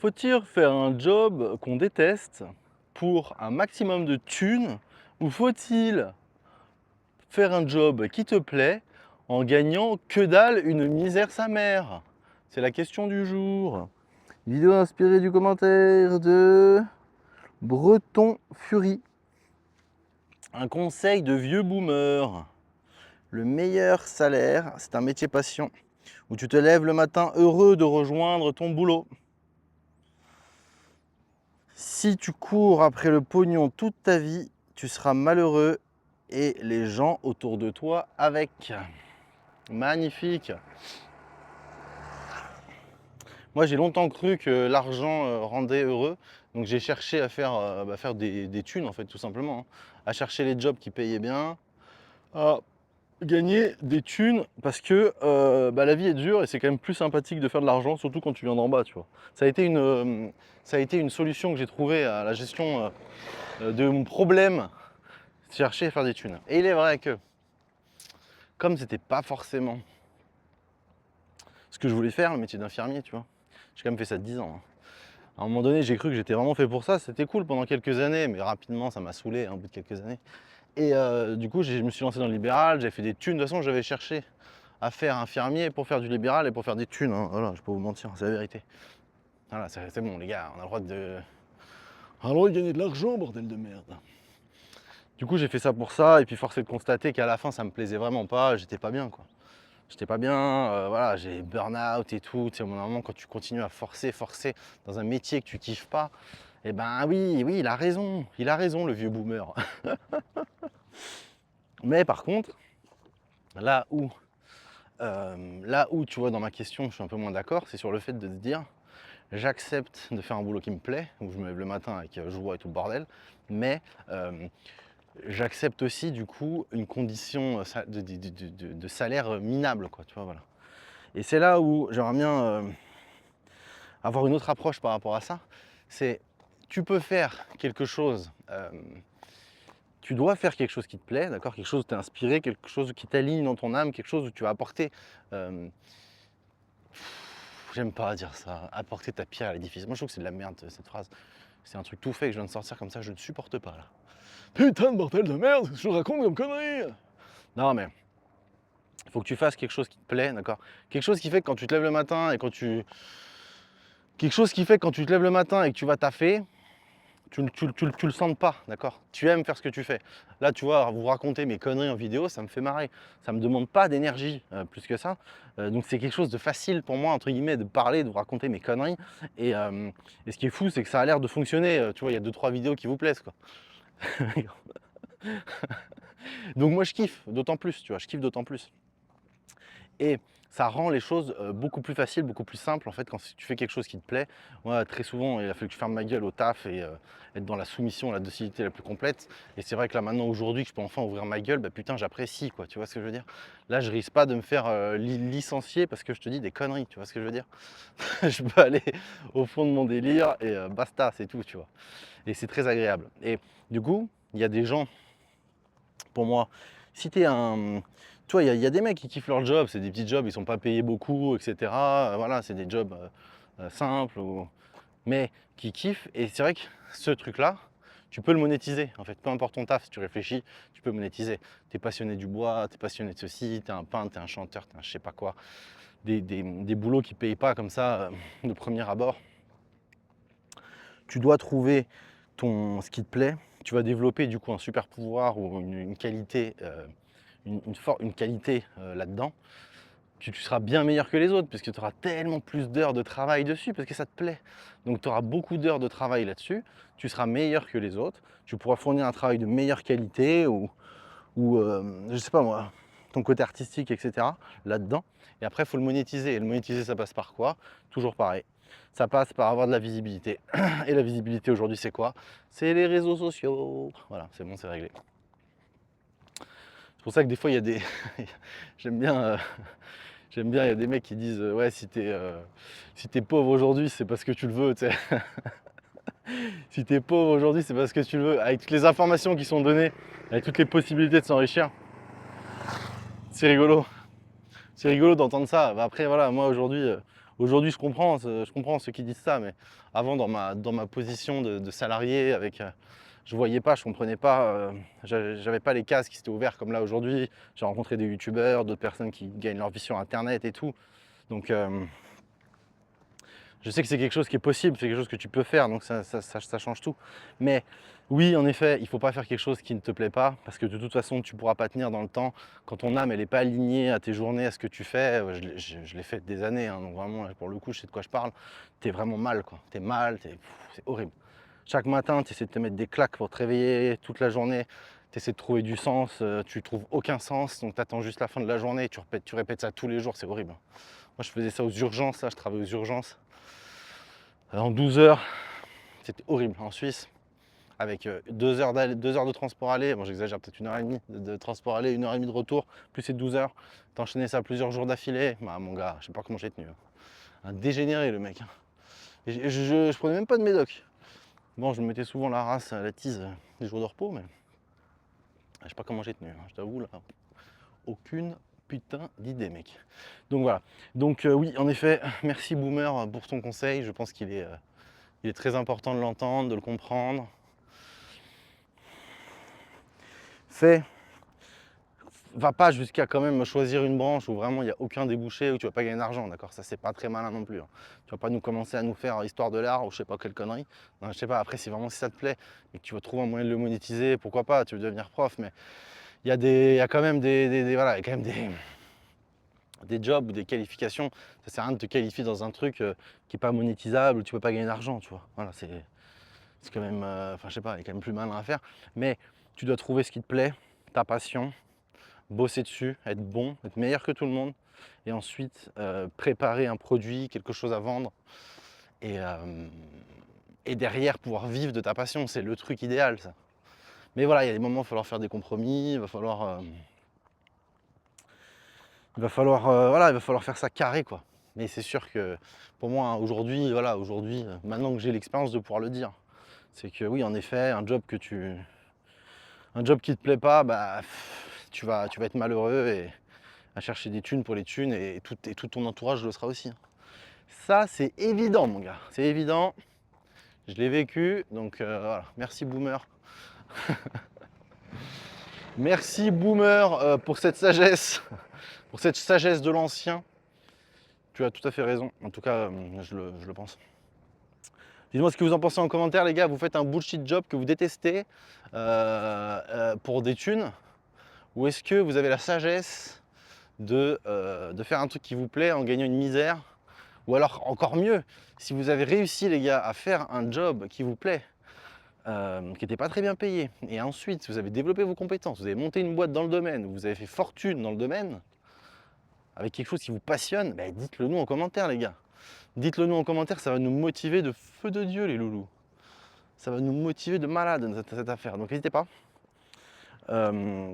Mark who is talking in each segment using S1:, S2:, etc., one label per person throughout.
S1: Faut-il faire un job qu'on déteste pour un maximum de thunes ou faut-il faire un job qui te plaît en gagnant que dalle, une misère sa mère? C'est la question du jour. Vidéo inspirée du commentaire de Breton Fury. Un conseil de vieux boomer. Le meilleur salaire, c'est un métier passion où tu te lèves le matin heureux de rejoindre ton boulot. Si tu cours après le pognon toute ta vie, tu seras malheureux et les gens autour de toi avec. Magnifique. Moi, j'ai longtemps cru que l'argent rendait heureux, donc j'ai cherché à faire des thunes, en fait, tout simplement, hein. À chercher les jobs qui payaient bien, à gagner des thunes, parce que la vie est dure et c'est quand même plus sympathique de faire de l'argent, surtout quand tu viens d'en bas, tu vois. Ça a été une solution que j'ai trouvée à la gestion de mon problème, chercher à faire des thunes. Et il est vrai que, comme c'était pas forcément ce que je voulais faire, le métier d'infirmier, tu vois, j'ai quand même fait ça 10 ans, hein. À un moment donné, j'ai cru que j'étais vraiment fait pour ça. C'était cool pendant quelques années, mais rapidement, ça m'a saoulé, hein, au bout de quelques années. Et du coup, je me suis lancé dans le libéral, j'ai fait des thunes. De toute façon, j'avais cherché à faire infirmier pour faire du libéral et pour faire des thunes, hein. Voilà, je peux vous mentir, c'est la vérité. Voilà, c'est bon, les gars, on a le droit de gagner de l'argent, bordel de merde. Du coup, j'ai fait ça pour ça, et puis force est de constater qu'à la fin, ça me plaisait vraiment pas, j'étais pas bien, quoi. J'étais pas bien, voilà, j'ai burn-out et tout. Tu sais, au bout d'un moment, quand tu continues à forcer dans un métier que tu kiffes pas, eh ben oui, il a raison, le vieux boomer. Mais par contre, là où, là où, tu vois, dans ma question, je suis un peu moins d'accord, c'est sur le fait de te dire, j'accepte de faire un boulot qui me plaît, où je me lève le matin avec joie et tout le bordel, mais j'accepte aussi, du coup, une condition de salaire minable, quoi, tu vois, voilà. Et c'est là où j'aimerais bien avoir une autre approche par rapport à ça. C'est, tu peux faire quelque chose, tu dois faire quelque chose qui te plaît, d'accord? Quelque chose où tu es inspiré, quelque chose qui t'aligne dans ton âme, quelque chose où tu vas apporter, hem, j'aime pas dire ça, apporter ta pierre à l'édifice. Moi, je trouve que c'est de la merde, cette phrase. C'est un truc tout fait que je viens de sortir comme ça, je ne supporte pas, là. Putain de bordel de merde, qu'est-ce que je raconte comme connerie? Non, mais il faut que tu fasses quelque chose qui te plaît, d'accord? Quelque chose qui fait que quand tu te lèves le matin et quand tu quelque chose qui fait que quand tu te lèves le matin et que tu vas taffer, tu le sens pas, d'accord? Tu aimes faire ce que tu fais. Là, tu vois, vous raconter mes conneries en vidéo, ça me fait marrer. Ça me demande pas d'énergie, plus que ça. Donc c'est quelque chose de facile pour moi, entre guillemets, de parler, de vous raconter mes conneries. Et ce qui est fou, c'est que ça a l'air de fonctionner. Tu vois, il y a deux trois vidéos qui vous plaisent, quoi. Donc moi, je kiffe d'autant plus, tu vois, je kiffe d'autant plus. Et ça rend les choses beaucoup plus faciles, beaucoup plus simples en fait quand tu fais quelque chose qui te plaît. Moi, très souvent, il a fallu que je ferme ma gueule au taf et être dans la soumission, la docilité la plus complète. Et c'est vrai que là maintenant, aujourd'hui, que je peux enfin ouvrir ma gueule, bah putain, j'apprécie quoi, tu vois ce que je veux dire? Là, je risque pas de me faire licencier parce que je te dis des conneries, tu vois ce que je veux dire? Je peux aller au fond de mon délire et basta, c'est tout, tu vois? Et c'est très agréable. Et du coup, il y a des gens pour moi. Si tu es un tu vois, il y a des mecs qui kiffent leur job, c'est des petits jobs, ils sont pas payés beaucoup et cetera, voilà, c'est des jobs, simples mais qui kiffent et c'est vrai que ce truc-là, tu peux le monétiser, en fait. Peu importe ton taf, si tu réfléchis, tu peux monétiser. Tu es passionné du bois, tu es passionné de ceci, tu es un peintre, tu es un chanteur, tu es un je sais pas quoi. Des boulots qui payent pas comme ça, de premier abord. Tu dois trouver ce qui te plaît. Tu vas développer du coup un super pouvoir ou une qualité, une qualité là-dedans. Tu seras bien meilleur que les autres puisque tu auras tellement plus d'heures de travail dessus parce que ça te plaît. Donc tu auras beaucoup d'heures de travail là-dessus. Tu seras meilleur que les autres. Tu pourras fournir un travail de meilleure qualité ou je sais pas moi, ton côté artistique, etc. là-dedans. Et après, il faut le monétiser. Et le monétiser, ça passe par quoi? Toujours pareil. Ça passe par avoir de la visibilité. Et la visibilité aujourd'hui, c'est quoi? C'est les réseaux sociaux. Voilà, c'est bon, c'est réglé. C'est pour ça que des fois, il y a des. J'aime bien. J'aime bien, il y a des mecs qui disent ouais, si t'es pauvre aujourd'hui, c'est parce que tu le veux. Tu sais. Si t'es pauvre aujourd'hui, c'est parce que tu le veux. Avec toutes les informations qui sont données, avec toutes les possibilités de s'enrichir, c'est rigolo. C'est rigolo d'entendre ça. Bah, après, voilà, moi aujourd'hui, Aujourd'hui, je comprends ceux qui disent ça, mais avant, dans ma position de salarié, avec, je voyais pas, je comprenais pas, j'avais pas les cases qui s'étaient ouverts comme là aujourd'hui. J'ai rencontré des youtubeurs, d'autres personnes qui gagnent leur vie sur internet et tout. Donc, je sais que c'est quelque chose qui est possible, c'est quelque chose que tu peux faire, donc ça change tout. Mais oui, en effet, il ne faut pas faire quelque chose qui ne te plaît pas, parce que de toute façon, tu ne pourras pas tenir dans le temps. Quand ton âme, elle n'est pas alignée à tes journées, à ce que tu fais, je l'ai fait des années, hein, donc vraiment, pour le coup, je sais de quoi je parle. Tu es vraiment mal, quoi. Tu es mal, c'est horrible. Chaque matin, tu essaies de te mettre des claques pour te réveiller toute la journée. Tu essaies de trouver du sens, tu trouves aucun sens, donc tu attends juste la fin de la journée, tu répètes ça tous les jours, c'est horrible. Moi, je faisais ça aux urgences, là, je travaillais aux urgences. En 12 heures, c'était horrible en Suisse, avec 2 heures, 2 heures de transport aller, bon j'exagère, peut-être 1 heure et demie de transport aller, 1 heure et demie de retour, plus ces 12 heures, t'enchaînais ça plusieurs jours d'affilée, bah mon gars, je sais pas comment j'ai tenu. Un dégénéré le mec. Et je prenais même pas de médoc. Bon, je me mettais souvent la race à la tise des jours de repos, mais je sais pas comment j'ai tenu, je t'avoue là, aucune putain d'idée mec. Donc voilà, donc oui en effet, merci Boomer pour ton conseil, je pense qu'il est... il est très important de l'entendre, de le comprendre. Va pas jusqu'à quand même choisir une branche où vraiment il n'y a aucun débouché, où tu vas pas gagner d'argent, d'accord? Ça c'est pas très malin non plus, hein. Tu vas pas nous commencer à nous faire histoire de l'art ou je sais pas quelle connerie. Non, je sais pas, après si vraiment si ça te plaît et que tu vas trouver un moyen de le monétiser, pourquoi pas, tu veux devenir prof, mais il y a quand même voilà, il y a quand même des jobs ou des qualifications. Ça sert à rien de te qualifier dans un truc qui est pas monétisable, où tu peux pas gagner d'argent, tu vois. Voilà, c'est quand même, enfin je sais pas, il y a quand même plus malin à faire. Mais tu dois trouver ce qui te plaît, ta passion, bosser dessus, être bon, être meilleur que tout le monde, et ensuite préparer un produit, quelque chose à vendre, et, euh, et derrière pouvoir vivre de ta passion, c'est le truc idéal ça. Mais voilà, il y a des moments où il va falloir faire des compromis, voilà, il va falloir faire ça carré quoi. Mais c'est sûr que pour moi aujourd'hui, voilà, aujourd'hui, maintenant que j'ai l'expérience de pouvoir le dire, c'est que oui en effet, un job qui te plaît pas, bah tu vas être malheureux et à chercher des thunes pour les thunes et tout ton entourage le sera aussi. Ça, c'est évident, mon gars. C'est évident. Je l'ai vécu. Donc voilà. Merci, Boomer. Merci, Boomer, pour cette sagesse. Pour cette sagesse de l'ancien. Tu as tout à fait raison. En tout cas, je le pense. Dites-moi ce que vous en pensez en commentaire, les gars. Vous faites un bullshit job que vous détestez pour des thunes? Ou est-ce que vous avez la sagesse de faire un truc qui vous plaît en gagnant une misère? Ou alors, encore mieux, si vous avez réussi, les gars, à faire un job qui vous plaît, qui n'était pas très bien payé, et ensuite vous avez développé vos compétences, vous avez monté une boîte dans le domaine, vous avez fait fortune dans le domaine, avec quelque chose qui vous passionne, bah, dites-le nous en commentaire, les gars. Dites-le nous en commentaire, ça va nous motiver de feu de Dieu, les loulous. Ça va nous motiver de malade, cette affaire. Donc n'hésitez pas. Euh,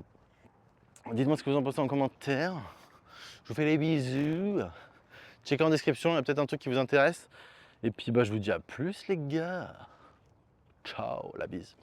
S1: Dites-moi ce que vous en pensez en commentaire. Je vous fais des bisous. Checkez en description, il y a peut-être un truc qui vous intéresse. Et puis bah, je vous dis à plus les gars. Ciao, la bise.